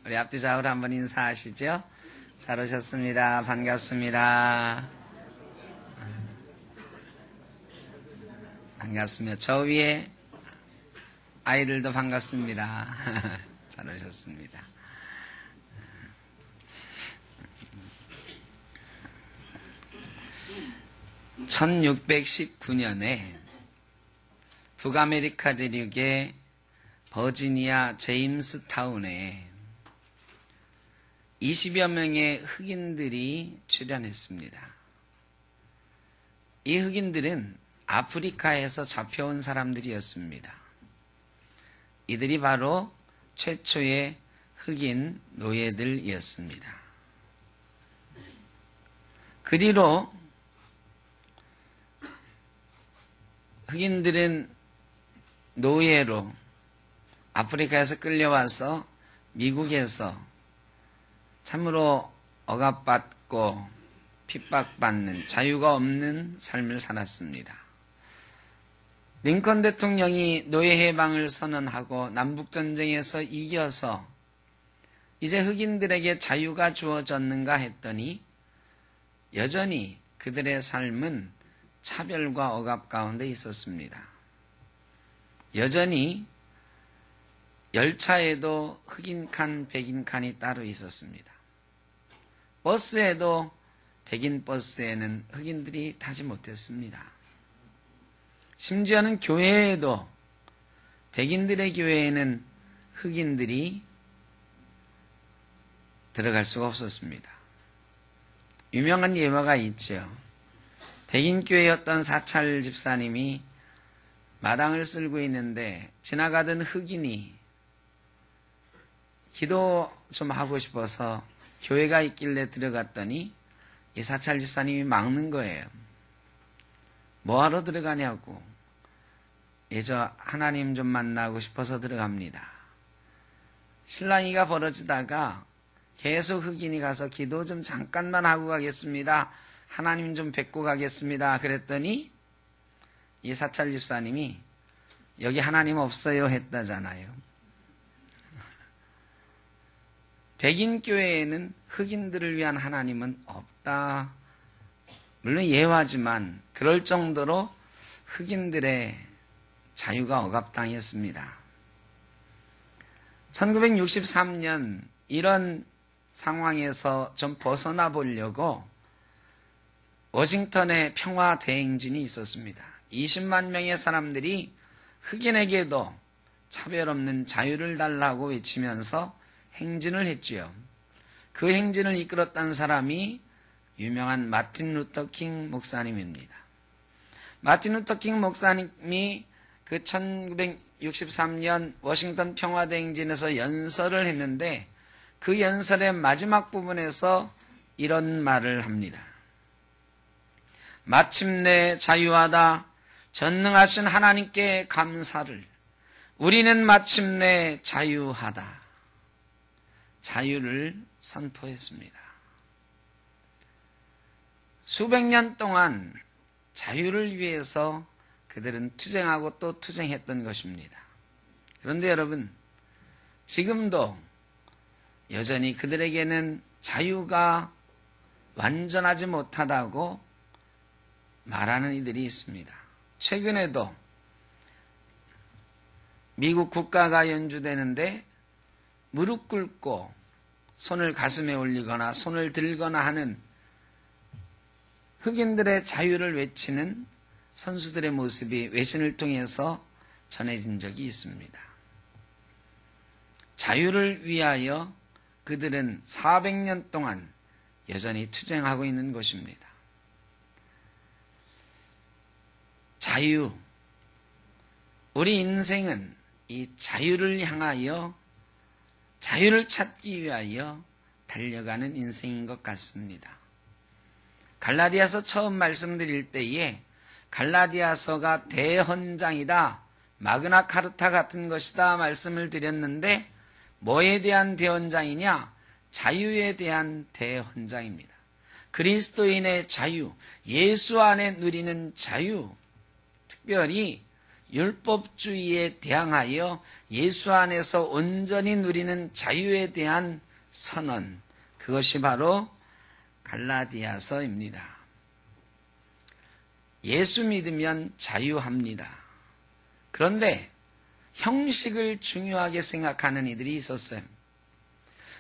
우리 앞뒤 좌우로 한번 인사하시죠. 잘 오셨습니다. 반갑습니다. 반갑습니다. 저 위에 아이들도 반갑습니다. 잘 오셨습니다. (1619년에) 북아메리카 대륙의 버지니아 제임스타운에 20여 명의 흑인들이 출현했습니다. 이 흑인들은 아프리카에서 잡혀온 사람들이었습니다. 이들이 바로 최초의 흑인 노예들이었습니다. 그 뒤로 흑인들은 노예로 아프리카에서 끌려와서 미국에서 참으로 억압받고 핍박받는 자유가 없는 삶을 살았습니다. 링컨 대통령이 노예 해방을 선언하고 남북전쟁에서 이겨서 이제 흑인들에게 자유가 주어졌는가 했더니 여전히 그들의 삶은 차별과 억압 가운데 있었습니다. 여전히 열차에도 흑인 칸, 백인 칸이 따로 있었습니다. 버스에도 백인 버스에는 흑인들이 타지 못했습니다. 심지어는 교회에도 백인들의 교회에는 흑인들이 들어갈 수가 없었습니다. 유명한 예화가 있죠. 백인 교회였던 사찰 집사님이 마당을 쓸고 있는데 지나가던 흑인이 기도 좀 하고 싶어서 교회가 있길래 들어갔더니 이 사찰 집사님이 막는 거예요. 뭐하러 들어가냐고. 저 하나님 좀 만나고 싶어서 들어갑니다. 실랑이가 벌어지다가 계속 흑인이 가서 기도 좀 잠깐만 하고 가겠습니다. 하나님 좀 뵙고 가겠습니다. 그랬더니 이 사찰 집사님이 여기 하나님 없어요 했다잖아요. 백인 교회에는 흑인들을 위한 하나님은 없다. 물론 예화지만 그럴 정도로 흑인들의 자유가 억압당했습니다. 1963년 이런 상황에서 좀 벗어나 보려고 워싱턴에 평화 대행진이 있었습니다. 20만 명의 사람들이 흑인에게도 차별 없는 자유를 달라고 외치면서 행진을 했지요. 그 행진을 이끌었던 사람이 유명한 마틴 루터 킹 목사님입니다. 마틴 루터 킹 목사님이 그 1963년 워싱턴 평화대행진에서 연설을 했는데 그 연설의 마지막 부분에서 이런 말을 합니다. 마침내 자유하다. 전능하신 하나님께 감사를. 우리는 마침내 자유하다. 자유를 선포했습니다. 수백 년 동안 자유를 위해서 그들은 투쟁하고 또 투쟁했던 것입니다. 그런데 여러분, 지금도 여전히 그들에게는 자유가 완전하지 못하다고 말하는 이들이 있습니다. 최근에도 미국 국가가 연주되는데 무릎 꿇고 손을 가슴에 올리거나 손을 들거나 하는 흑인들의 자유를 외치는 선수들의 모습이 외신을 통해서 전해진 적이 있습니다. 자유를 위하여 그들은 400년 동안 여전히 투쟁하고 있는 것입니다. 자유. 우리 인생은 이 자유를 향하여 자유를 찾기 위하여 달려가는 인생인 것 같습니다. 갈라디아서 처음 말씀드릴 때에 갈라디아서가 대헌장이다, 마그나 카르타 같은 것이다 말씀을 드렸는데 뭐에 대한 대헌장이냐? 자유에 대한 대헌장입니다. 그리스도인의 자유, 예수 안에 누리는 자유, 특별히 율법주의에 대항하여 예수 안에서 온전히 누리는 자유에 대한 선언, 그것이 바로 갈라디아서입니다. 예수 믿으면 자유합니다. 그런데 형식을 중요하게 생각하는 이들이 있었어요.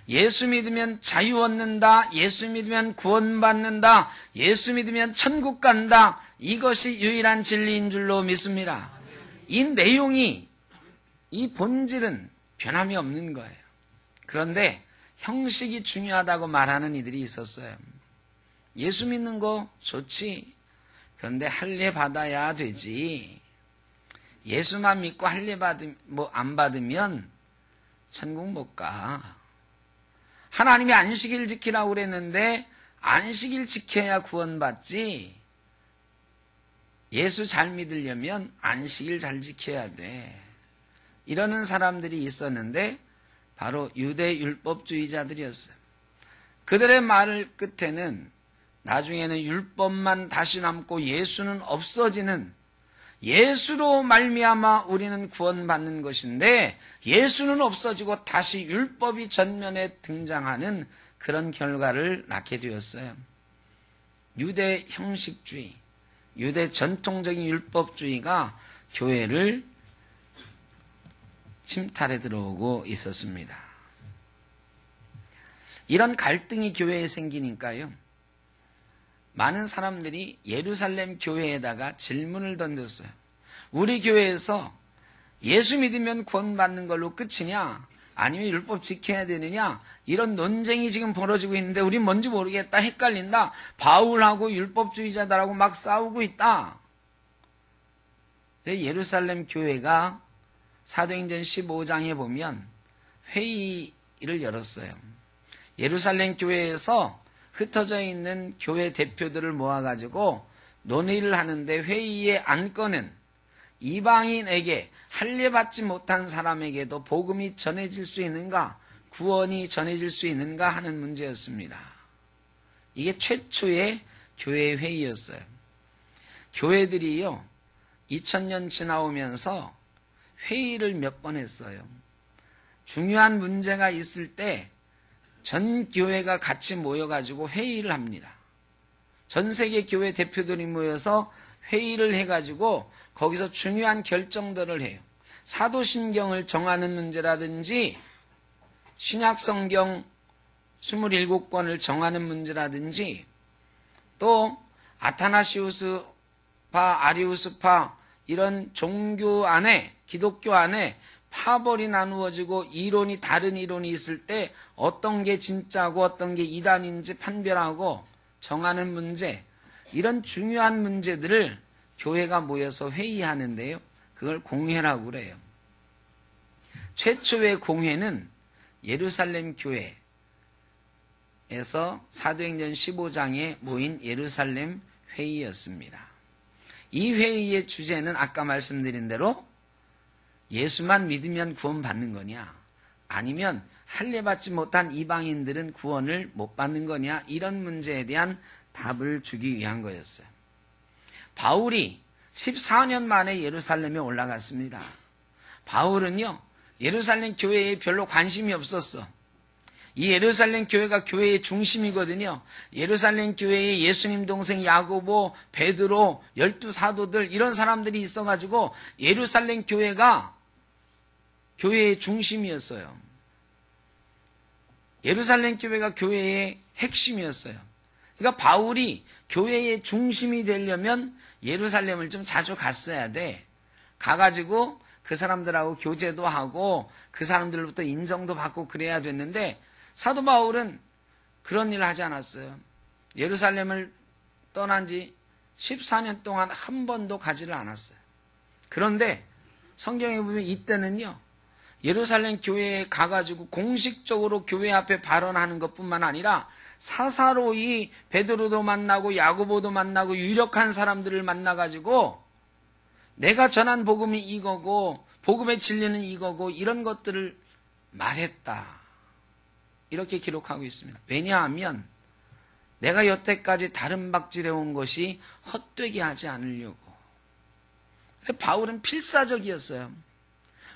예수 믿으면 자유 얻는다, 예수 믿으면 구원받는다, 예수 믿으면 천국 간다, 이것이 유일한 진리인 줄로 믿습니다. 이 내용이, 이 본질은 변함이 없는 거예요. 그런데 형식이 중요하다고 말하는 이들이 있었어요. 예수 믿는 거 좋지, 그런데 할례 받아야 되지. 예수만 믿고 할례 안 받으면 천국 못 가. 하나님이 안식일 지키라고 그랬는데 안식일 지켜야 구원받지. 예수 잘 믿으려면 안식일 잘 지켜야 돼. 이러는 사람들이 있었는데 바로 유대 율법주의자들이었어요. 그들의 말 끝에는 나중에는 율법만 다시 남고 예수는 없어지는, 예수로 말미암아 우리는 구원받는 것인데 예수는 없어지고 다시 율법이 전면에 등장하는 그런 결과를 낳게 되었어요. 유대 형식주의, 유대 전통적인 율법주의가 교회를 침탈해 들어오고 있었습니다. 이런 갈등이 교회에 생기니까요, 많은 사람들이 예루살렘 교회에다가 질문을 던졌어요. 우리 교회에서 예수 믿으면 구원받는 걸로 끝이냐, 아니면 율법 지켜야 되느냐, 이런 논쟁이 지금 벌어지고 있는데 우린 뭔지 모르겠다, 헷갈린다, 바울하고 율법주의자들하고 막 싸우고 있다. 예루살렘 교회가 사도행전 15장에 보면 회의를 열었어요. 예루살렘 교회에서 흩어져 있는 교회 대표들을 모아가지고 논의를 하는데, 회의의 안건은 이방인에게 할례 받지 못한 사람에게도 복음이 전해질 수 있는가, 구원이 전해질 수 있는가 하는 문제였습니다. 이게 최초의 교회 회의였어요. 교회들이요, 2000년 지나오면서 회의를 몇 번 했어요. 중요한 문제가 있을 때 전 교회가 같이 모여가지고 회의를 합니다. 전 세계 교회 대표들이 모여서 회의를 해가지고 거기서 중요한 결정들을 해요. 사도신경을 정하는 문제라든지 신약성경 27권을 정하는 문제라든지, 또 아타나시우스파, 아리우스파, 이런 종교 안에, 기독교 안에 파벌이 나누어지고 이론이, 다른 이론이 있을 때 어떤 게 진짜고 어떤 게 이단인지 판별하고 정하는 문제, 이런 중요한 문제들을 교회가 모여서 회의하는데요, 그걸 공회라고 그래요. 최초의 공회는 예루살렘 교회에서 사도행전 15장에 모인 예루살렘 회의였습니다. 이 회의의 주제는 아까 말씀드린 대로 예수만 믿으면 구원받는 거냐, 아니면 할례 받지 못한 이방인들은 구원을 못 받는 거냐, 이런 문제에 대한 답을 주기 위한 거였어요. 바울이 14년 만에 예루살렘에 올라갔습니다. 바울은요, 예루살렘 교회에 별로 관심이 없었어. 이 예루살렘 교회가 교회의 중심이거든요. 예루살렘 교회에 예수님 동생 야고보, 베드로, 12사도들, 이런 사람들이 있어가지고 예루살렘 교회가 교회의 중심이었어요. 예루살렘 교회가 교회의 핵심이었어요. 그러니까 바울이 교회의 중심이 되려면 예루살렘을 좀 자주 갔어야 돼. 가가지고 그 사람들하고 교제도 하고 그 사람들로부터 인정도 받고 그래야 됐는데, 사도 바울은 그런 일을 하지 않았어요. 예루살렘을 떠난 지 14년 동안 한 번도 가지를 않았어요. 그런데 성경에 보면 이때는요, 예루살렘 교회에 가가지고 공식적으로 교회 앞에 발언하는 것뿐만 아니라 사사로이 베드로도 만나고 야고보도 만나고 유력한 사람들을 만나가지고 내가 전한 복음이 이거고 복음의 진리는 이거고 이런 것들을 말했다, 이렇게 기록하고 있습니다. 왜냐하면 내가 여태까지 다른 박질해 온 것이 헛되게 하지 않으려고. 바울은 필사적이었어요.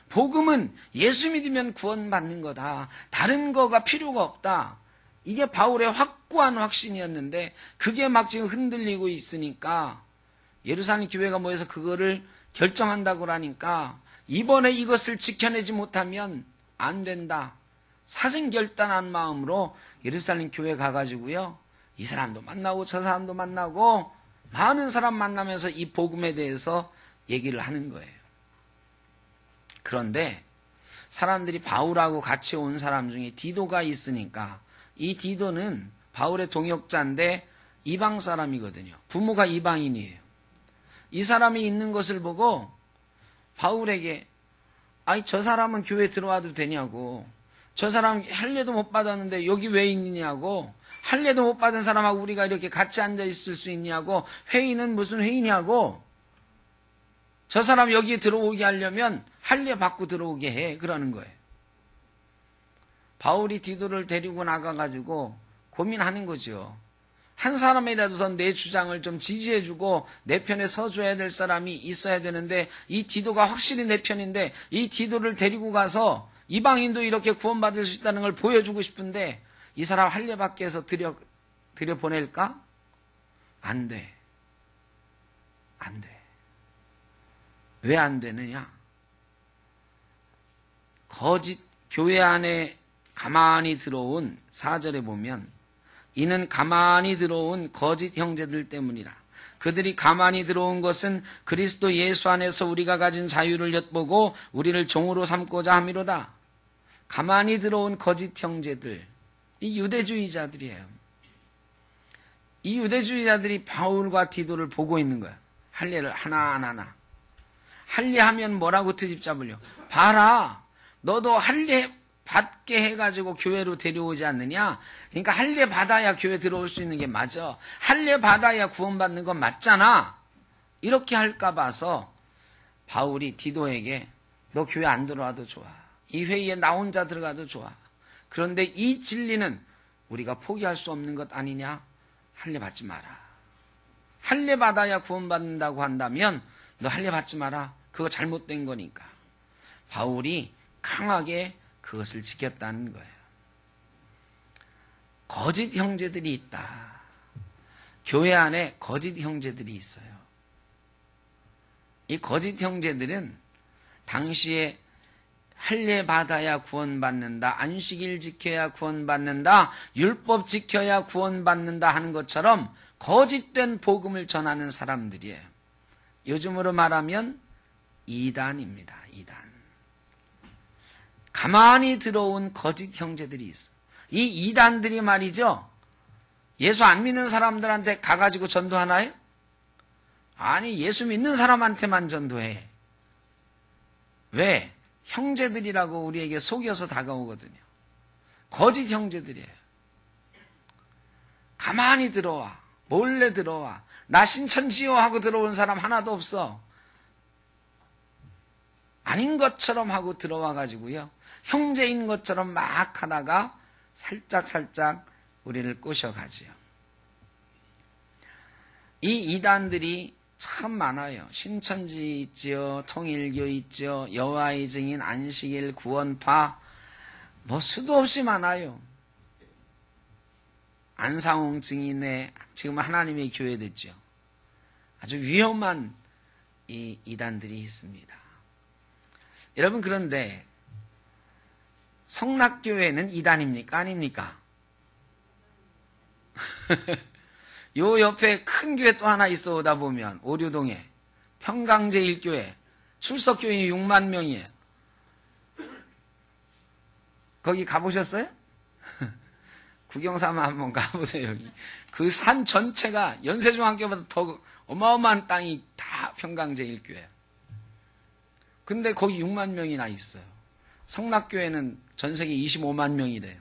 복음은 예수 믿으면 구원받는 거다. 다른 거가 필요가 없다. 이게 바울의 확고한 확신이었는데 그게 막 지금 흔들리고 있으니까 예루살렘 교회가 모여서 그거를 결정한다고 하니까 이번에 이것을 지켜내지 못하면 안 된다. 사생결단한 마음으로 예루살렘 교회 가가지고요. 이 사람도 만나고 저 사람도 만나고 많은 사람 만나면서 이 복음에 대해서 얘기를 하는 거예요. 그런데 사람들이 바울하고 같이 온 사람 중에 디도가 있으니까 이 디도는 바울의 동역자인데 이방 사람이거든요. 부모가 이방인이에요. 이 사람이 있는 것을 보고 바울에게 아니 저 사람은 교회 들어와도 되냐고, 저 사람 할례도 못 받았는데 여기 왜 있느냐고, 할례도 못 받은 사람하고 우리가 이렇게 같이 앉아 있을 수 있냐고, 회의는 무슨 회의냐고, 저 사람 여기에 들어오게 하려면 할례 받고 들어오게 해, 그러는 거예요. 바울이 디도를 데리고 나가가지고 고민하는 거죠. 한 사람이라도 더 내 주장을 좀 지지해주고 내 편에 서줘야 될 사람이 있어야 되는데 이 디도가 확실히 내 편인데 이 디도를 데리고 가서 이방인도 이렇게 구원받을 수 있다는 걸 보여주고 싶은데 이 사람 할례 받게 해서 들여보낼까? 안 돼. 안 돼. 왜 안 되느냐? 거짓 교회 안에 가만히 들어온 4절에 보면 이는 가만히 들어온 거짓 형제들 때문이라. 그들이 가만히 들어온 것은 그리스도 예수 안에서 우리가 가진 자유를 엿보고 우리를 종으로 삼고자 함이로다. 가만히 들어온 거짓 형제들, 이 유대주의자들이에요. 이 유대주의자들이 바울과 디도를 보고 있는 거야. 할례를 하나하나. 할례하면 뭐라고 트집 잡으려? 봐라, 너도 할례 받게 해가지고 교회로 데려오지 않느냐? 그러니까 할례 받아야 교회 들어올 수 있는 게 맞아. 할례 받아야 구원받는 건 맞잖아. 이렇게 할까 봐서 바울이 디도에게 너 교회 안 들어와도 좋아. 이 회의에 나 혼자 들어가도 좋아. 그런데 이 진리는 우리가 포기할 수 없는 것 아니냐? 할례 받지 마라. 할례 받아야 구원받는다고 한다면 너 할례 받지 마라. 그거 잘못된 거니까. 바울이 강하게 그것을 지켰다는 거예요. 거짓 형제들이 있다. 교회 안에 거짓 형제들이 있어요. 이 거짓 형제들은 당시에 할례 받아야 구원받는다, 안식일 지켜야 구원받는다, 율법 지켜야 구원받는다 하는 것처럼 거짓된 복음을 전하는 사람들이에요. 요즘으로 말하면 이단입니다. 이단. 가만히 들어온 거짓 형제들이 있어. 이 이단들이 말이죠, 예수 안 믿는 사람들한테 가가지고 전도하나요? 아니, 예수 믿는 사람한테만 전도해. 왜? 형제들이라고 우리에게 속여서 다가오거든요. 거짓 형제들이에요. 가만히 들어와. 몰래 들어와. 나 신천지요 하고 들어온 사람 하나도 없어. 아닌 것처럼 하고 들어와 가지고요, 형제인 것처럼 막 하다가 살짝 우리를 꼬셔가지요. 이 이단들이 참 많아요. 신천지 있지요, 통일교 있죠, 여호와의 증인, 안식일, 구원파, 뭐 수도 없이 많아요. 안상홍 증인의 지금 하나님의 교회 됐죠. 아주 위험한 이 이단들이 있습니다. 여러분, 그런데 성락교회는 이단입니까? 아닙니까? 요 옆에 큰 교회 또 하나 있어 오다 보면 오류동에 평강제일교회 출석교인이 6만 명이에요. 거기 가보셨어요? 구경삼아 한번 가보세요. 그 산 전체가 연세중학교보다 더 어마어마한 땅이 다 평강제일교회예요. 근데 거기 6만 명이나 있어요. 성락교회는 전 세계 25만 명이래요.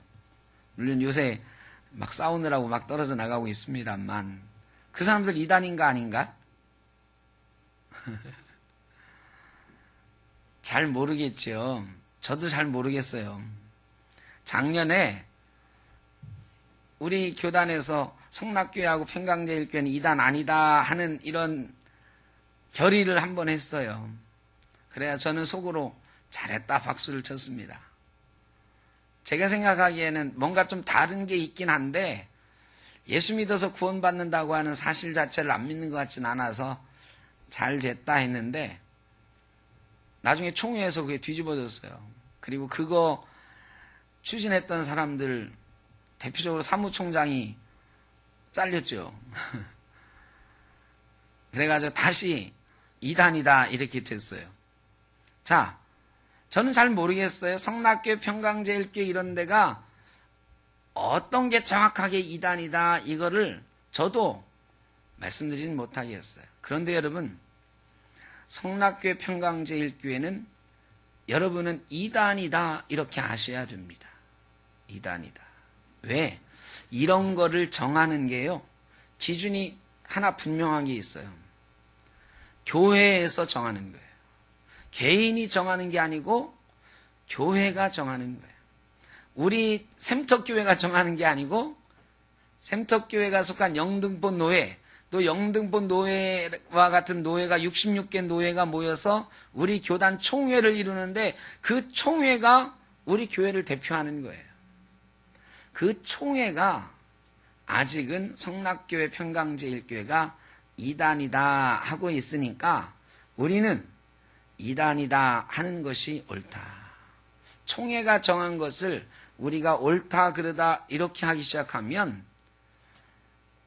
물론 요새 막 싸우느라고 막 떨어져 나가고 있습니다만, 그 사람들 이단인가 아닌가? 잘 모르겠죠. 저도 잘 모르겠어요. 작년에 우리 교단에서 성락교회하고 평강제일교회는 이단 아니다 하는 이런 결의를 한번 했어요. 그래야 저는 속으로 잘했다 박수를 쳤습니다. 제가 생각하기에는 뭔가 좀 다른 게 있긴 한데 예수 믿어서 구원받는다고 하는 사실 자체를 안 믿는 것 같진 않아서 잘 됐다 했는데 나중에 총회에서 그게 뒤집어졌어요. 그리고 그거 추진했던 사람들 대표적으로 사무총장이 잘렸죠. 그래가지고 다시 이단이다 이렇게 됐어요. 자, 저는 잘 모르겠어요. 성락교회, 평강제일교회 이런 데가 어떤 게 정확하게 이단이다 이거를 저도 말씀드리진 못하겠어요. 그런데 여러분, 성락교회, 평강제일교회는 여러분은 이단이다 이렇게 아셔야 됩니다. 이단이다. 왜? 이런 거를 정하는 게요, 기준이 하나 분명한 게 있어요. 교회에서 정하는 거예요. 개인이 정하는 게 아니고 교회가 정하는 거예요. 우리 샘터교회가 정하는 게 아니고 샘터교회가 속한 영등포 노회, 또 영등포 노회와 같은 노회가 66개 노회가 모여서 우리 교단 총회를 이루는데 그 총회가 우리 교회를 대표하는 거예요. 그 총회가 아직은 성락교회, 평강제일교회가 이단이다 하고 있으니까 우리는 이단이다 하는 것이 옳다. 총회가 정한 것을 우리가 옳다 그러다 이렇게 하기 시작하면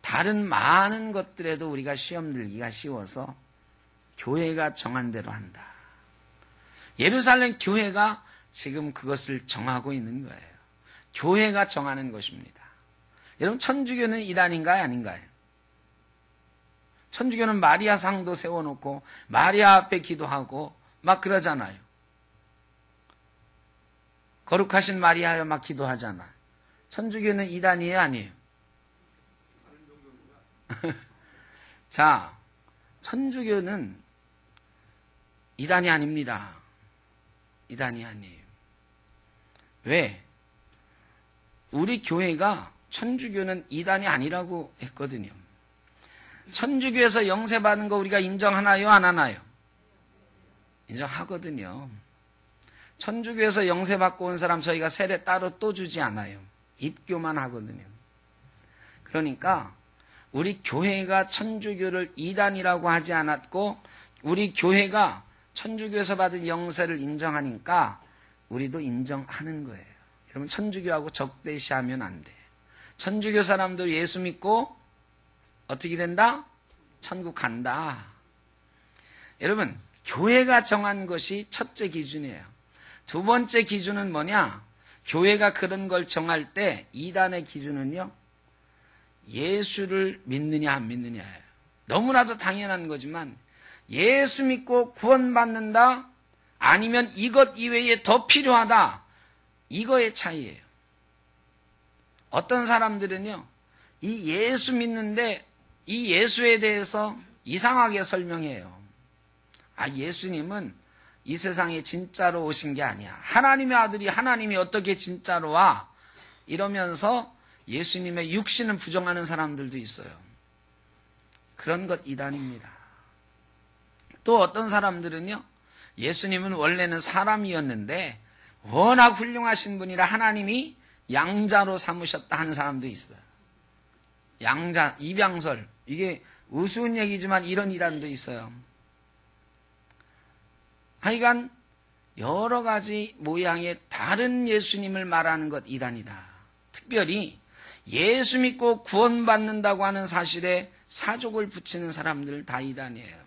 다른 많은 것들에도 우리가 시험 들기가 쉬워서 교회가 정한 대로 한다. 예루살렘 교회가 지금 그것을 정하고 있는 거예요. 교회가 정하는 것입니다. 여러분, 천주교는 이단인가요, 아닌가요? 천주교는 마리아 상도 세워놓고 마리아 앞에 기도하고 막 그러잖아요. 거룩하신 마리아여 막 기도하잖아. 천주교는 이단이에요, 아니에요? 자, 천주교는 이단이 아닙니다. 이단이 아니에요. 왜? 우리 교회가 천주교는 이단이 아니라고 했거든요. 천주교에서 영세받은 거 우리가 인정하나요, 안 하나요? 인정하거든요. 천주교에서 영세받고 온 사람 저희가 세례 따로 또 주지 않아요. 입교만 하거든요. 그러니까 우리 교회가 천주교를 이단이라고 하지 않았고 우리 교회가 천주교에서 받은 영세를 인정하니까 우리도 인정하는 거예요. 여러분, 천주교하고 적대시하면 안 돼. 천주교 사람들 예수 믿고 어떻게 된다? 천국 간다. 여러분, 교회가 정한 것이 첫째 기준이에요. 두 번째 기준은 뭐냐? 교회가 그런 걸 정할 때 이단의 기준은요, 예수를 믿느냐 안 믿느냐예요. 너무나도 당연한 거지만 예수 믿고 구원받는다? 아니면 이것 이외에 더 필요하다? 이거의 차이예요. 어떤 사람들은요, 이 예수 믿는데 이 예수에 대해서 이상하게 설명해요. 아, 예수님은 이 세상에 진짜로 오신 게 아니야. 하나님의 아들이 하나님이 어떻게 진짜로 와? 이러면서 예수님의 육신을 부정하는 사람들도 있어요. 그런 것 이단입니다. 또 어떤 사람들은요, 예수님은 원래는 사람이었는데 워낙 훌륭하신 분이라 하나님이 양자로 삼으셨다 하는 사람도 있어요. 양자, 입양설. 이게 우스운 얘기지만 이런 이단도 있어요. 하여간 여러 가지 모양의 다른 예수님을 말하는 것 이단이다. 특별히 예수 믿고 구원받는다고 하는 사실에 사족을 붙이는 사람들 다 이단이에요.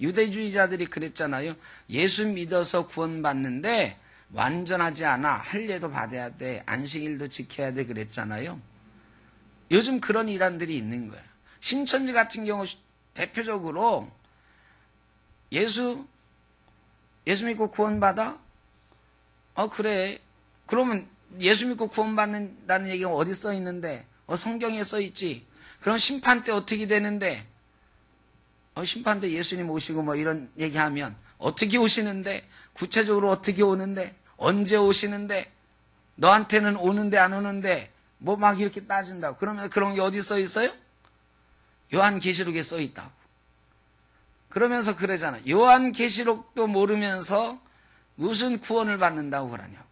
유대주의자들이 그랬잖아요. 예수 믿어서 구원받는데 완전하지 않아. 할례도 받아야 돼. 안식일도 지켜야 돼. 그랬잖아요. 요즘 그런 이단들이 있는 거예요. 신천지 같은 경우 대표적으로 예수 믿고 구원받아? 그래. 그러면 예수 믿고 구원받는다는 얘기가 어디 써 있는데? 성경에 써 있지. 그럼 심판 때 어떻게 되는데? 심판 때 예수님 오시고 뭐 이런 얘기하면 어떻게 오시는데? 구체적으로 어떻게 오는데? 언제 오시는데? 너한테는 오는데 안 오는데? 뭐 막 이렇게 따진다고. 그러면 그런 게 어디 써 있어요? 요한계시록에 써 있다고. 그러면서 그러잖아. 요한계시록도 모르면서 무슨 구원을 받는다고 그러냐고.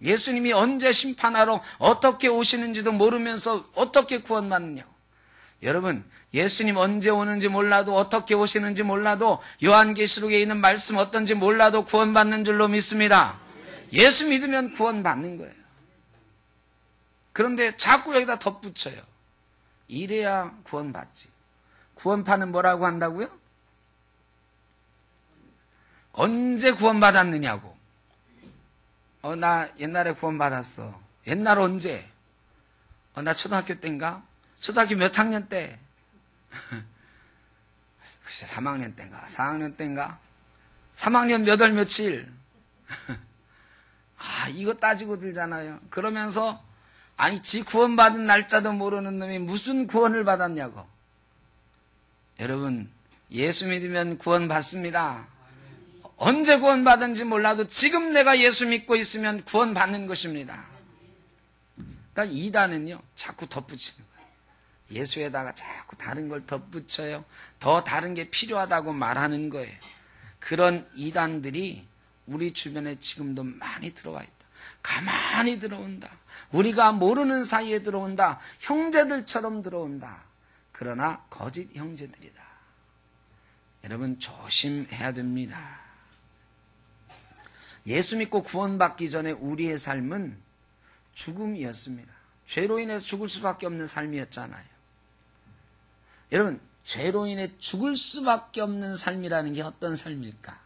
예수님이 언제 심판하러 어떻게 오시는지도 모르면서 어떻게 구원받느냐고. 여러분, 예수님 언제 오는지 몰라도 어떻게 오시는지 몰라도 요한계시록에 있는 말씀 어떤지 몰라도 구원받는 줄로 믿습니다. 예수 믿으면 구원받는 거예요. 그런데 자꾸 여기다 덧붙여요. 이래야 구원받지. 구원파는 뭐라고 한다고요? 언제 구원받았느냐고. 나 옛날에 구원받았어. 옛날 언제? 나 초등학교 때인가? 초등학교 몇 학년 때? 글쎄 3학년 때인가? 4학년 때인가? 3학년 몇 월 며칠? 이거 따지고 들잖아요. 그러면서 아니 지 구원받은 날짜도 모르는 놈이 무슨 구원을 받았냐고. 여러분, 예수 믿으면 구원받습니다. 언제 구원받은지 몰라도 지금 내가 예수 믿고 있으면 구원받는 것입니다. 그러니까 이단은요, 자꾸 덧붙이는 거예요. 예수에다가 자꾸 다른 걸 덧붙여요. 더 다른 게 필요하다고 말하는 거예요. 그런 이단들이 우리 주변에 지금도 많이 들어와 있다. 가만히 들어온다. 우리가 모르는 사이에 들어온다. 형제들처럼 들어온다. 그러나 거짓 형제들이다. 여러분 조심해야 됩니다. 예수 믿고 구원받기 전에 우리의 삶은 죽음이었습니다. 죄로 인해서 죽을 수밖에 없는 삶이었잖아요. 여러분, 죄로 인해 죽을 수밖에 없는 삶이라는 게 어떤 삶일까?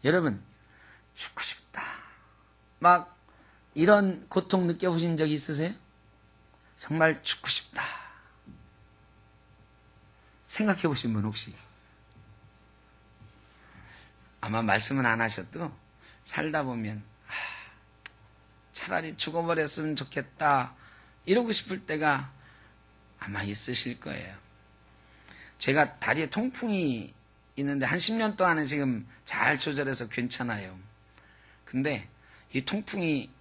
여러분, 죽고 싶다. 막 이런 고통 느껴보신 적 있으세요? 정말 죽고 싶다. 생각해 보신 분 혹시? 아마 말씀은 안 하셔도 살다 보면 차라리 죽어버렸으면 좋겠다 이러고 싶을 때가 아마 있으실 거예요. 제가 다리에 통풍이 있는데 한 10년 동안은 지금 잘 조절해서 괜찮아요. 근데 이 통풍이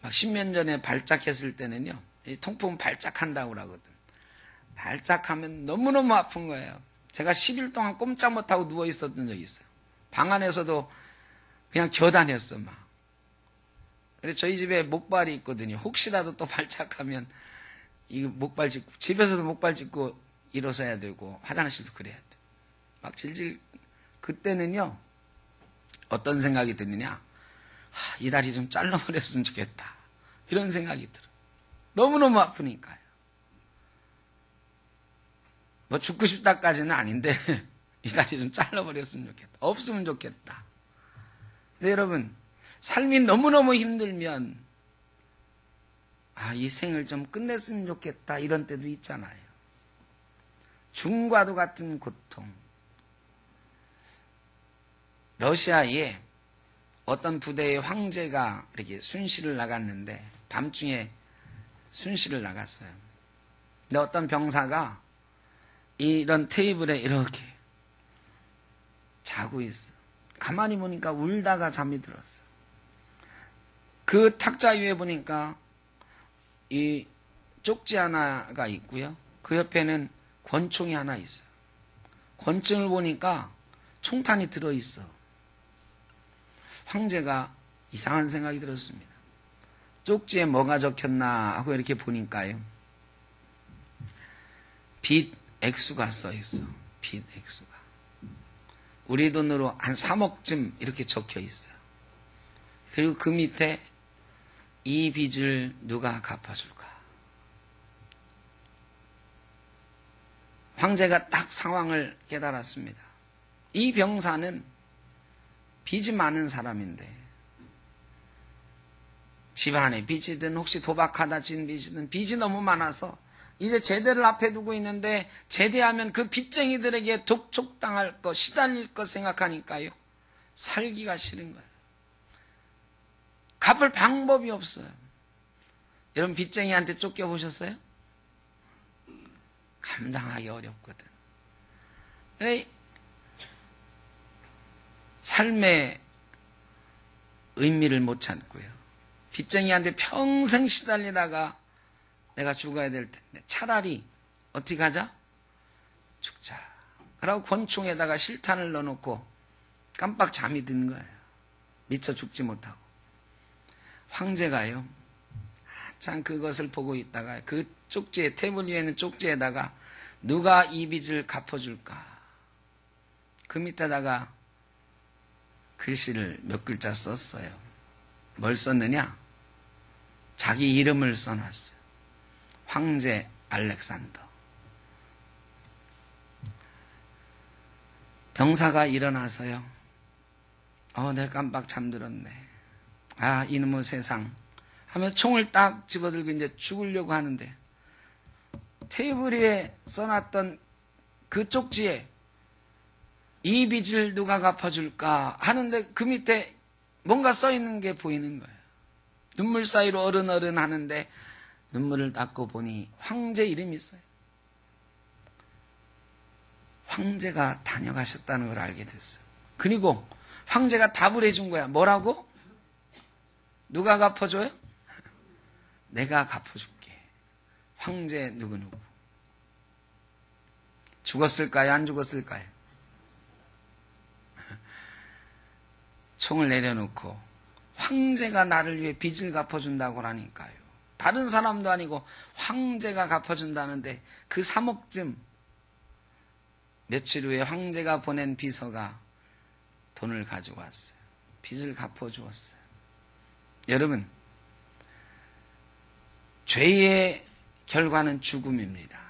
막 10년 전에 발작했을 때는요, 이 통풍은 발작한다고 그러거든. 발작하면 너무너무 아픈 거예요. 제가 10일 동안 꼼짝 못하고 누워 있었던 적이 있어요. 방 안에서도 그냥 겨다녔어, 막. 그래서 저희 집에 목발이 있거든요. 혹시라도 또 발작하면 이 목발 짚고, 집에서도 목발 짚고 일어서야 되고, 화장실도 그래야 돼. 막 질질, 그때는요, 어떤 생각이 드느냐? 이 다리 좀 잘라버렸으면 좋겠다. 이런 생각이 들어. 너무너무 아프니까요. 뭐 죽고 싶다까지는 아닌데, 이 다리 좀 잘라버렸으면 좋겠다. 없으면 좋겠다. 근데 여러분, 삶이 너무너무 힘들면, 이 생을 좀 끝냈으면 좋겠다. 이런 때도 있잖아요. 죽음과도 같은 고통. 러시아에 어떤 부대의 황제가 이렇게 순시를 나갔는데, 밤중에 순시를 나갔어요. 근데 어떤 병사가 이런 테이블에 이렇게 자고 있어. 가만히 보니까 울다가 잠이 들었어. 그 탁자 위에 보니까 이 쪽지 하나가 있고요. 그 옆에는 권총이 하나 있어요. 권총을 보니까 총탄이 들어있어. 황제가 이상한 생각이 들었습니다. 쪽지에 뭐가 적혔나 하고 이렇게 보니까요. 빚 액수가 써 있어. 빚 액수가. 우리 돈으로 한 3억쯤 이렇게 적혀 있어요. 그리고 그 밑에 이 빚을 누가 갚아줄까? 황제가 딱 상황을 깨달았습니다. 이 병사는 빚이 많은 사람인데 집안에 빚이든 혹시 도박하다 진 빚이든 빚이 너무 많아서 이제 제대를 앞에 두고 있는데 제대하면 그 빚쟁이들에게 독촉당할 것, 시달릴 것 생각하니까요. 살기가 싫은 거예요. 갚을 방법이 없어요. 여러분 빚쟁이한테 쫓겨보셨어요? 감당하기 어렵거든. 삶의 의미를 못 찾고요. 빚쟁이한테 평생 시달리다가 내가 죽어야 될 텐데 차라리 어떻게 하자? 죽자. 그러고 권총에다가 실탄을 넣어놓고 깜빡 잠이 드는 거예요. 미쳐 죽지 못하고. 황제가요, 한참 그것을 보고 있다가 그 쪽지에, 테이블 위에 있는 쪽지에다가 누가 이 빚을 갚아줄까? 그 밑에다가 글씨를 몇 글자 썼어요. 뭘 썼느냐? 자기 이름을 써놨어요. 황제 알렉산더. 병사가 일어나서요, 내가 깜빡 잠들었네. 아, 이놈의 세상. 하면서 총을 딱 집어들고 이제 죽으려고 하는데, 테이블 위에 써놨던 그 쪽지에 이 빚을 누가 갚아줄까 하는데 그 밑에 뭔가 써있는 게 보이는 거예요. 눈물 사이로 어른어른 하는데 눈물을 닦고 보니 황제 이름이 있어요. 황제가 다녀가셨다는 걸 알게 됐어요. 그리고 황제가 답을 해준 거야. 뭐라고? 누가 갚아줘요? 내가 갚아줄게. 황제 누구누구. 죽었을까요? 안 죽었을까요? 총을 내려놓고 황제가 나를 위해 빚을 갚아준다고 하니까요. 다른 사람도 아니고 황제가 갚아준다는데 그 3억쯤 며칠 후에 황제가 보낸 비서가 돈을 가지고 왔어요. 빚을 갚아주었어요. 여러분, 죄의 결과는 죽음입니다.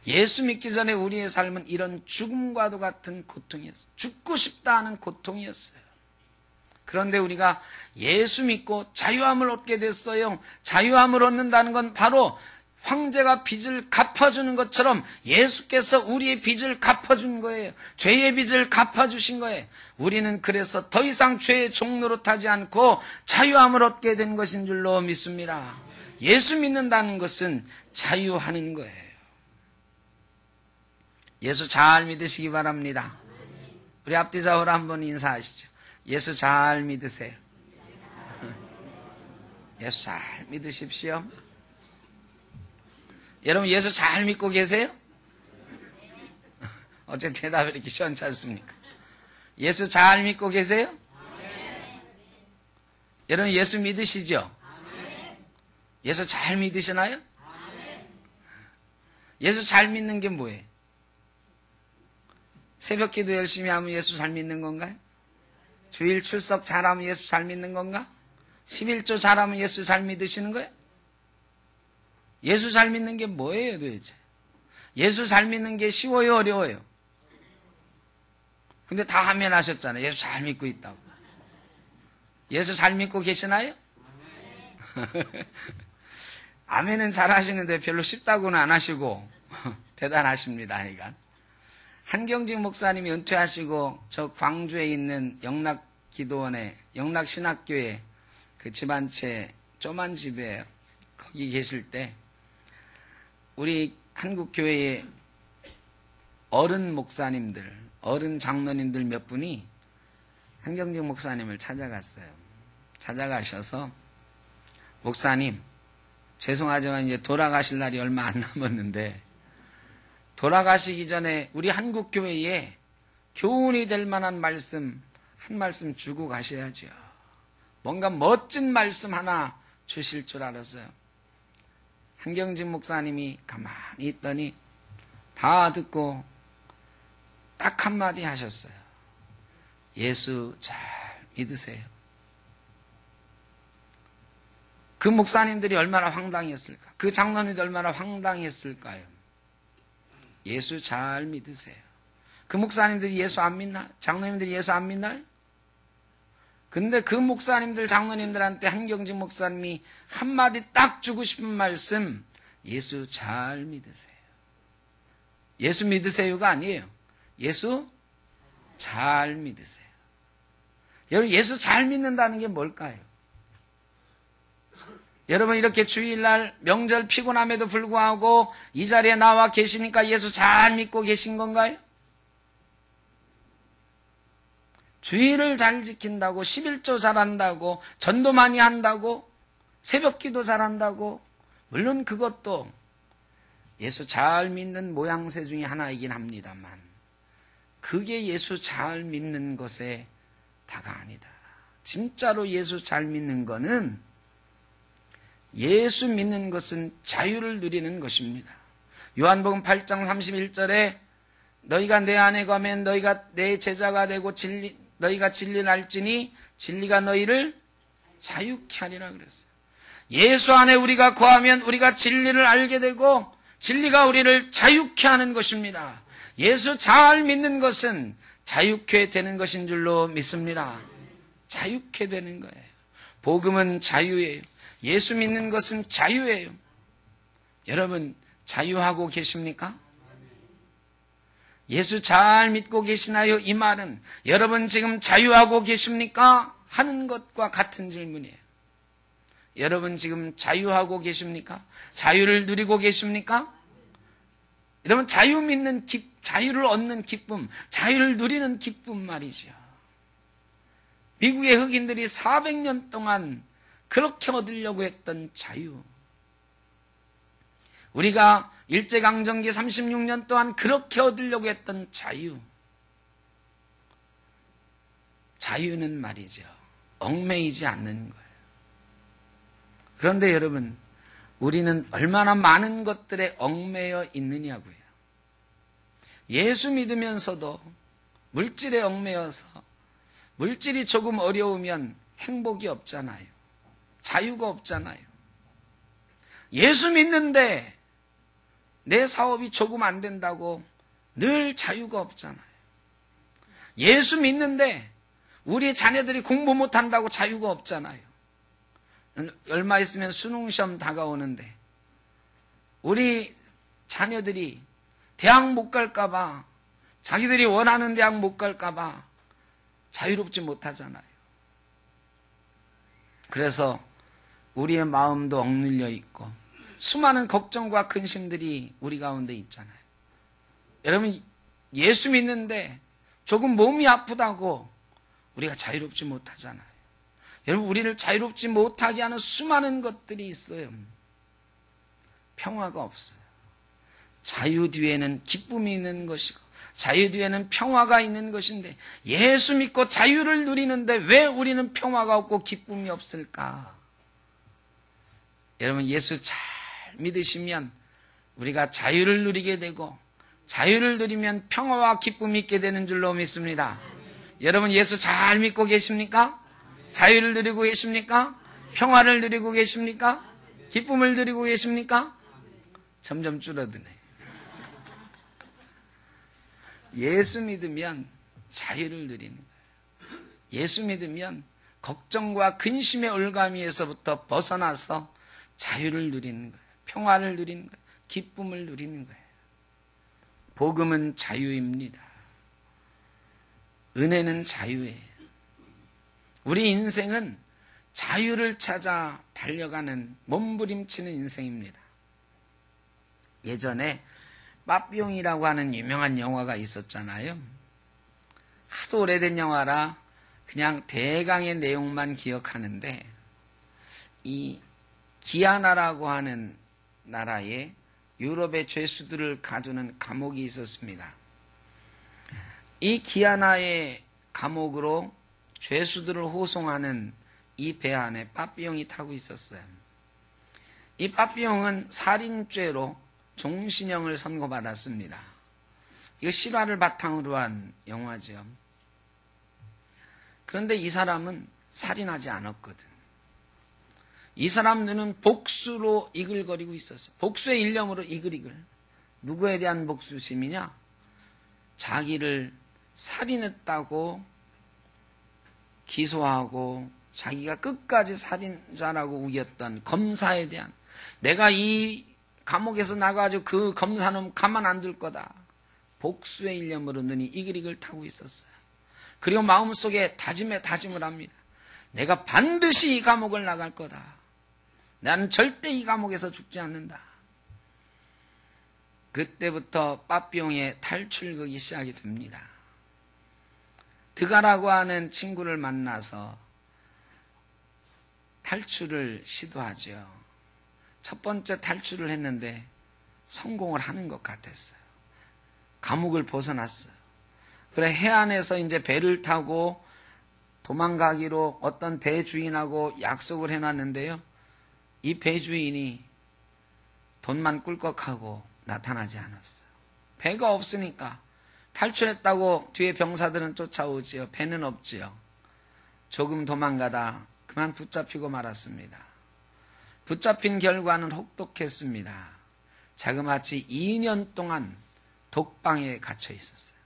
예수 믿기 전에 우리의 삶은 이런 죽음과도 같은 고통이었어요. 죽고 싶다 하는 고통이었어요. 그런데 우리가 예수 믿고 자유함을 얻게 됐어요. 자유함을 얻는다는 건 바로 황제가 빚을 갚아주는 것처럼 예수께서 우리의 빚을 갚아준 거예요. 죄의 빚을 갚아주신 거예요. 우리는 그래서 더 이상 죄의 종노릇 하지 않고 자유함을 얻게 된 것인 줄로 믿습니다. 예수 믿는다는 것은 자유하는 거예요. 예수 잘 믿으시기 바랍니다. 우리 앞뒤 좌우로 한번 인사하시죠. 예수 잘 믿으세요. 예수 잘 믿으십시오. 여러분, 예수 잘 믿고 계세요? 어째 대답이 이렇게 시원찮습니까? 예수 잘 믿고 계세요? 여러분, 예수 믿으시죠? 예수 잘 믿으시나요? 예수 잘 믿는 게 뭐예요? 새벽 기도 열심히 하면 예수 잘 믿는 건가요? 주일 출석 잘하면 예수 잘 믿는 건가? 11조 잘하면 예수 잘 믿으시는 거예요? 예수 잘 믿는 게 뭐예요 도대체? 예수 잘 믿는 게 쉬워요 어려워요? 근데 다 하면 하셨잖아요. 예수 잘 믿고 있다고. 예수 잘 믿고 계시나요? 아멘은 잘 하시는데 별로 쉽다고는 안 하시고 대단하십니다. 그러니까 한경직 목사님이 은퇴하시고 저 광주에 있는 영락기도원에 영락신학교에 그 집 한 채 조만 집에 거기 계실 때 우리 한국교회의 어른 목사님들, 어른 장로님들 몇 분이 한경직 목사님을 찾아갔어요. 찾아가셔서 목사님, 죄송하지만 이제 돌아가실 날이 얼마 안 남았는데 돌아가시기 전에 우리 한국교회에 교훈이 될 만한 말씀 한 말씀 주고 가셔야죠. 뭔가 멋진 말씀 하나 주실 줄 알았어요. 한경직 목사님이 가만히 있더니 다 듣고 딱 한마디 하셨어요. 예수 잘 믿으세요. 그 목사님들이 얼마나 황당했을까? 그 장로님들이 얼마나 황당했을까요? 예수 잘 믿으세요. 그 목사님들이 예수 안 믿나? 장로님들이 예수 안 믿나요? 근데 그 목사님들, 장로님들한테 한경직 목사님이 한마디 딱 주고 싶은 말씀, 예수 잘 믿으세요. 예수 믿으세요가 아니에요. 예수 잘 믿으세요. 여러분, 예수 잘 믿는다는 게 뭘까요? 여러분, 이렇게 주일날 명절 피곤함에도 불구하고 이 자리에 나와 계시니까 예수 잘 믿고 계신 건가요? 주일을 잘 지킨다고, 11조 잘한다고, 전도 많이 한다고, 새벽기도 잘한다고, 물론 그것도 예수 잘 믿는 모양새 중에 하나이긴 합니다만 그게 예수 잘 믿는 것의 다가 아니다. 진짜로 예수 잘 믿는 거는, 예수 믿는 것은 자유를 누리는 것입니다. 요한복음 8장 31절에 너희가 내 안에 거하면 너희가 내 제자가 되고 너희가 진리를 알지니 진리가 너희를 자유케 하리라 그랬어요. 예수 안에 우리가 거하면 우리가 진리를 알게 되고 진리가 우리를 자유케 하는 것입니다. 예수 잘 믿는 것은 자유케 되는 것인 줄로 믿습니다. 자유케 되는 거예요. 복음은 자유예요. 예수 믿는 것은 자유예요. 여러분 자유하고 계십니까? 예수 잘 믿고 계시나요? 이 말은 여러분 지금 자유하고 계십니까? 하는 것과 같은 질문이에요. 여러분 지금 자유하고 계십니까? 자유를 누리고 계십니까? 여러분 자유를 얻는 기쁨, 자유를 누리는 기쁨 말이죠. 미국의 흑인들이 400년 동안 그렇게 얻으려고 했던 자유, 우리가 일제강점기 36년 동안 그렇게 얻으려고 했던 자유는 말이죠, 얽매이지 않는 거예요. 그런데 여러분, 우리는 얼마나 많은 것들에 얽매여 있느냐고요. 예수 믿으면서도 물질에 얽매여서 물질이 조금 어려우면 행복이 없잖아요. 자유가 없잖아요. 예수 믿는데 내 사업이 조금 안 된다고 늘 자유가 없잖아요. 예수 믿는데 우리 자녀들이 공부 못한다고 자유가 없잖아요. 얼마 있으면 수능시험 다가오는데 우리 자녀들이 대학 못 갈까봐, 자기들이 원하는 대학 못 갈까봐 자유롭지 못하잖아요. 그래서 우리의 마음도 억눌려 있고 수많은 걱정과 근심들이 우리 가운데 있잖아요. 여러분, 예수 믿는데 조금 몸이 아프다고 우리가 자유롭지 못하잖아요. 여러분, 우리를 자유롭지 못하게 하는 수많은 것들이 있어요. 평화가 없어요. 자유 뒤에는 기쁨이 있는 것이고 자유 뒤에는 평화가 있는 것인데, 예수 믿고 자유를 누리는데 왜 우리는 평화가 없고 기쁨이 없을까? 여러분, 예수 잘 믿으시면 우리가 자유를 누리게 되고, 자유를 누리면 평화와 기쁨이 있게 되는 줄로 믿습니다. 여러분, 예수 잘 믿고 계십니까? 자유를 누리고 계십니까? 평화를 누리고 계십니까? 기쁨을 누리고 계십니까? 점점 줄어드네. 예수 믿으면 자유를 누리는 거예요. 예수 믿으면 걱정과 근심의 올가미에서부터 벗어나서 자유를 누리는 거예요. 평화를 누리는 거예요. 기쁨을 누리는 거예요. 복음은 자유입니다. 은혜는 자유예요. 우리 인생은 자유를 찾아 달려가는, 몸부림치는 인생입니다. 예전에 빠삐용이라고 하는 유명한 영화가 있었잖아요. 하도 오래된 영화라 그냥 대강의 내용만 기억하는데, 이 기아나라고 하는 나라에 유럽의 죄수들을 가두는 감옥이 있었습니다. 이 기아나의 감옥으로 죄수들을 호송하는 이 배 안에 빠삐용이 타고 있었어요. 이 빠삐용은 살인죄로 종신형을 선고받았습니다. 이거 실화를 바탕으로 한 영화죠. 그런데 이 사람은 살인하지 않았거든. 이 사람 눈은 복수로 이글거리고 있었어요. 복수의 일념으로 이글이글. 누구에 대한 복수심이냐? 자기를 살인했다고 기소하고 자기가 끝까지 살인자라고 우겼던 검사에 대한, 내가 이 감옥에서 나가가지고 그 검사는 가만 안 둘 거다. 복수의 일념으로 눈이 이글이글 타고 있었어요. 그리고 마음속에 다짐을 합니다. 내가 반드시 이 감옥을 나갈 거다. 나는 절대 이 감옥에서 죽지 않는다. 그때부터 빠삐용의 탈출극이 시작이 됩니다. 드가라고 하는 친구를 만나서 탈출을 시도하죠. 첫 번째 탈출을 했는데 성공을 하는 것 같았어요. 감옥을 벗어났어요. 그래 해안에서 이제 배를 타고 도망가기로 어떤 배 주인하고 약속을 해놨는데요. 이 배 주인이 돈만 꿀꺽하고 나타나지 않았어요. 배가 없으니까 탈출했다고 뒤에 병사들은 쫓아오지요. 배는 없지요. 조금 도망가다 그만 붙잡히고 말았습니다. 붙잡힌 결과는 혹독했습니다. 자그마치 2년 동안 독방에 갇혀 있었어요.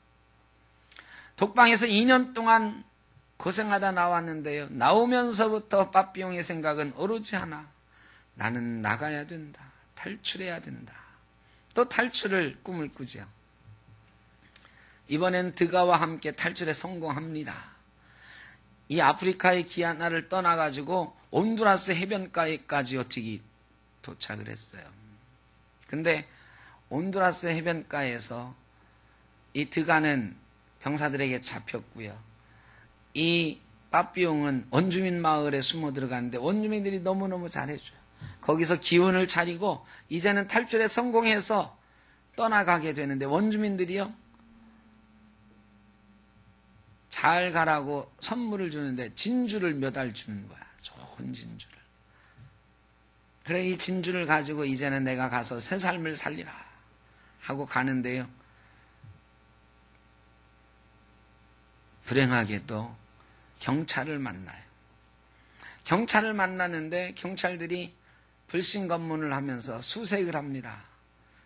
독방에서 2년 동안 고생하다 나왔는데요. 나오면서부터 빠삐용의 생각은 오로지 하나. 나는 나가야 된다. 탈출해야 된다. 또 탈출을 꿈을 꾸죠. 이번엔 드가와 함께 탈출에 성공합니다. 이 아프리카의 기아나를 떠나가지고 온두라스 해변가에까지 어떻게 도착을 했어요. 근데 온두라스 해변가에서 이 드가는 병사들에게 잡혔고요. 이 빠삐용은 원주민 마을에 숨어 들어갔는데 원주민들이 너무너무 잘해줘요. 거기서 기운을 차리고 이제는 탈출에 성공해서 떠나가게 되는데 원주민들이요. 잘 가라고 선물을 주는데 진주를 몇 알 주는 거야. 좋은 진주를. 그래 이 진주를 가지고 이제는 내가 가서 새 삶을 살리라 하고 가는데요. 불행하게도 경찰을 만나요. 경찰을 만나는데 경찰들이 불신검문을 하면서 수색을 합니다.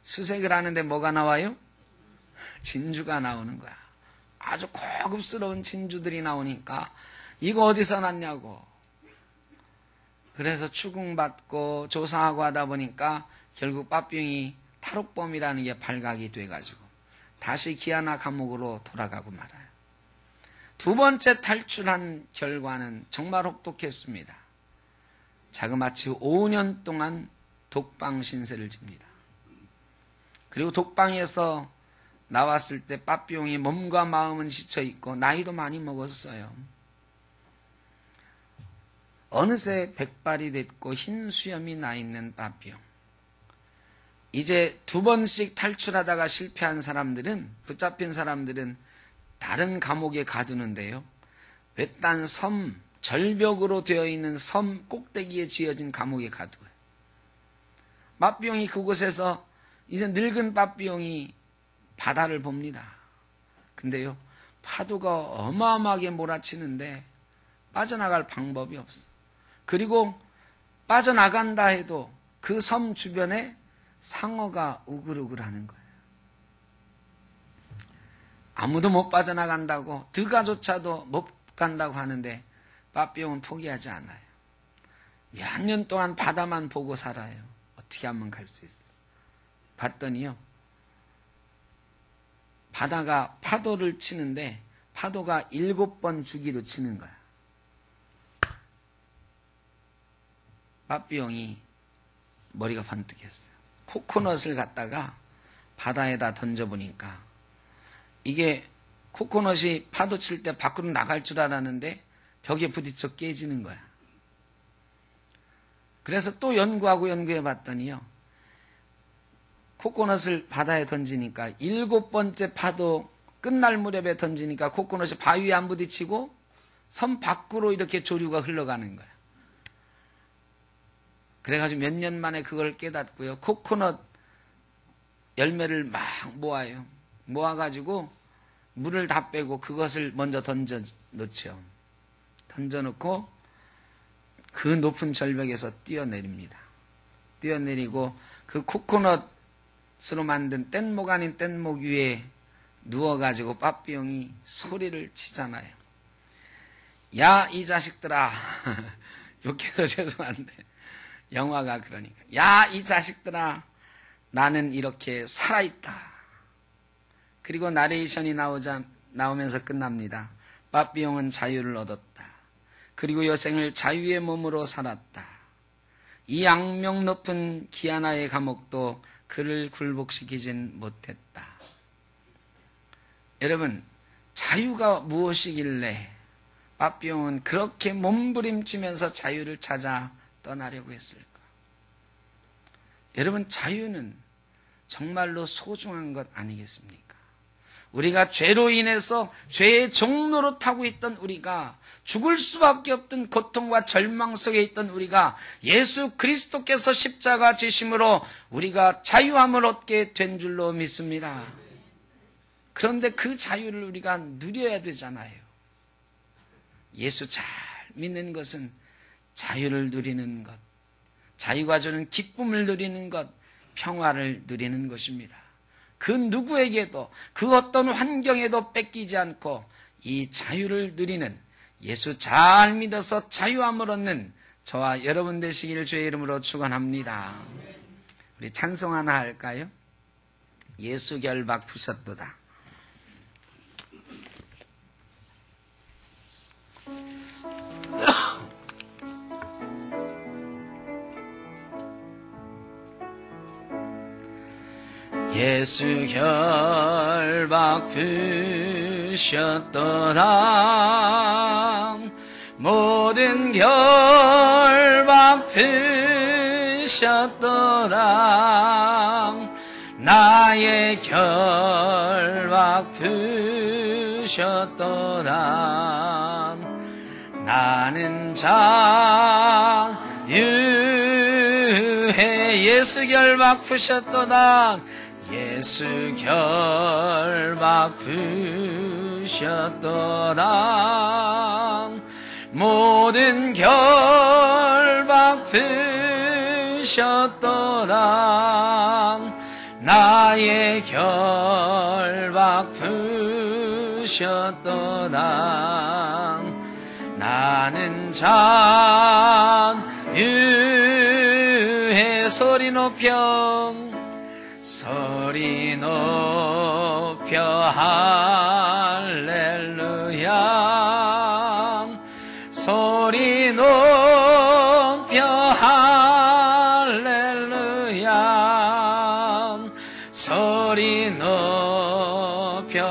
수색을 하는데 뭐가 나와요? 진주가 나오는 거야. 아주 고급스러운 진주들이 나오니까 이거 어디서 났냐고. 그래서 추궁받고 조사하고 하다 보니까 결국 빠삐용이 탈옥범이라는 게 발각이 돼가지고 다시 기아나 감옥으로 돌아가고 말아요. 두 번째 탈출한 결과는 정말 혹독했습니다. 자그마치 5년 동안 독방 신세를 집니다. 그리고 독방에서 나왔을 때 빠삐용이 몸과 마음은 지쳐있고 나이도 많이 먹었어요. 어느새 백발이 됐고 흰 수염이 나 있는 빠삐용. 이제 두 번씩 탈출하다가 실패한 사람들은, 붙잡힌 사람들은 다른 감옥에 가두는데요. 외딴 섬, 절벽으로 되어 있는 섬 꼭대기에 지어진 감옥에 가두어요. 빠삐용이 그곳에서 이제 늙은 빠삐용이 바다를 봅니다. 근데요, 파도가 어마어마하게 몰아치는데 빠져나갈 방법이 없어. 그리고 빠져나간다 해도 그 섬 주변에 상어가 우글우글 하는 거예요. 아무도 못 빠져나간다고, 드가조차도 못 간다고 하는데 빠삐용은 포기하지 않아요. 몇 년 동안 바다만 보고 살아요. 어떻게 하면 갈 수 있어요? 봤더니요, 바다가 파도를 치는데 파도가 7번 주기로 치는 거야. 빠삐용이 머리가 번뜩했어요. 코코넛을 갖다가 바다에다 던져보니까 이게 코코넛이 파도 칠 때 밖으로 나갈 줄 알았는데 벽에 부딪혀 깨지는 거야. 그래서 또 연구해 봤더니요, 코코넛을 바다에 던지니까 7번째 파도 끝날 무렵에 던지니까 코코넛이 바위에 안 부딪히고 섬 밖으로 이렇게 조류가 흘러가는 거야. 그래가지고 몇 년 만에 그걸 깨닫고요, 코코넛 열매를 막 모아요. 모아가지고 물을 다 빼고 그것을 먼저 던져 놓죠. 던져 놓고 그 높은 절벽에서 뛰어내립니다. 뛰어내리고 그 코코넛으로 만든 뗏목 아닌 뗏목 위에 누워가지고 빠삐용이 소리를 치잖아요. 야, 이 자식들아. 욕해서 죄송한데 영화가 그러니까. 야, 이 자식들아. 나는 이렇게 살아있다. 그리고 나레이션이 나오면서 끝납니다. 빠삐용은 자유를 얻었다. 그리고 여생을 자유의 몸으로 살았다. 이 악명 높은 기아나의 감옥도 그를 굴복시키진 못했다. 여러분, 자유가 무엇이길래 빠삐용은 그렇게 몸부림치면서 자유를 찾아 떠나려고 했을까? 여러분, 자유는 정말로 소중한 것 아니겠습니까? 우리가 죄로 인해서 죄의 종로로 타고 있던 우리가, 죽을 수밖에 없던 고통과 절망 속에 있던 우리가 예수 그리스도께서 십자가 지심으로 우리가 자유함을 얻게 된 줄로 믿습니다. 그런데 그 자유를 우리가 누려야 되잖아요. 예수 잘 믿는 것은 자유를 누리는 것, 자유가 주는 기쁨을 누리는 것, 평화를 누리는 것입니다. 그 누구에게도, 그 어떤 환경에도 뺏기지 않고 이 자유를 누리는, 예수 잘 믿어서 자유함을 얻는 저와 여러분 되시길 주의 이름으로 축원합니다. 우리 찬송 하나 할까요? 예수 결박 푸셨도다. 예수 결박 푸셨도다. 모든 결박 푸셨도다. 나의 결박 푸셨도다. 나는 자유해. 예수 결박 푸셨도다. 예수 결박 푸셨도다. 모든 결박 푸셨도다. 나의 결박 푸셨도다. 나는 자유해. 소리 높여 할렐루야. 소리 높여 할렐루야. 소리 높여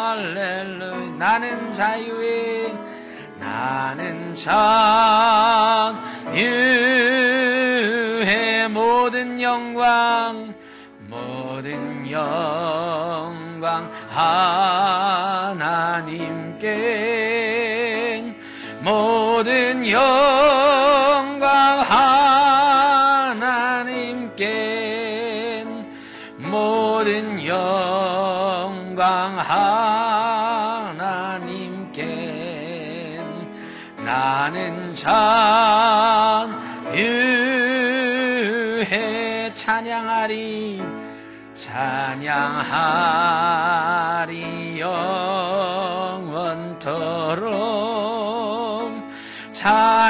할렐루야. 나는 자유해. 나는 자유해. 모든 영광 하나님께. 모든 영광 하나님께. 모든 영광 하나님께. 나는 자유해. 찬양하리 찬양하리 영원토록. 찬양하리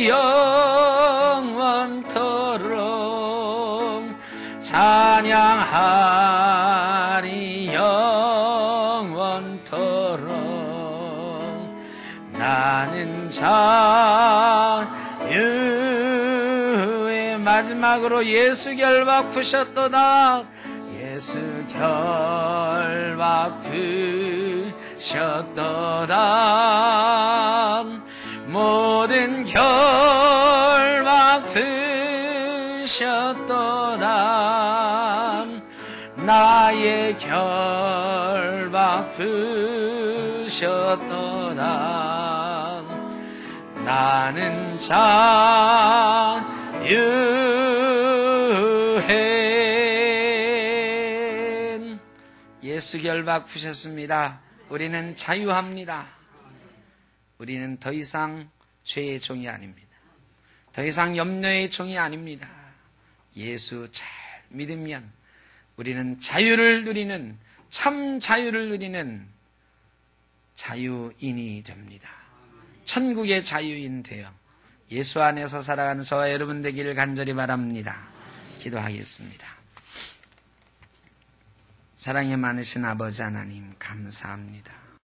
영원토록. 찬양하리 영원토록. 나는 자유의 마지막으로 예수 결박 푸셨도다. 예수 결박 푸셨도다. 모든 결박 푸셨도다. 나의 결박 푸셨도다. 나는 자유해. 예수 결박 푸셨습니다. 우리는 자유합니다. 우리는 더 이상 죄의 종이 아닙니다. 더 이상 염려의 종이 아닙니다. 예수 잘 믿으면 우리는 자유를 누리는, 참 자유를 누리는 자유인이 됩니다. 천국의 자유인 되어 예수 안에서 살아가는 저와 여러분 되기를 간절히 바랍니다. 기도하겠습니다. 사랑이 많으신 아버지 하나님 감사합니다.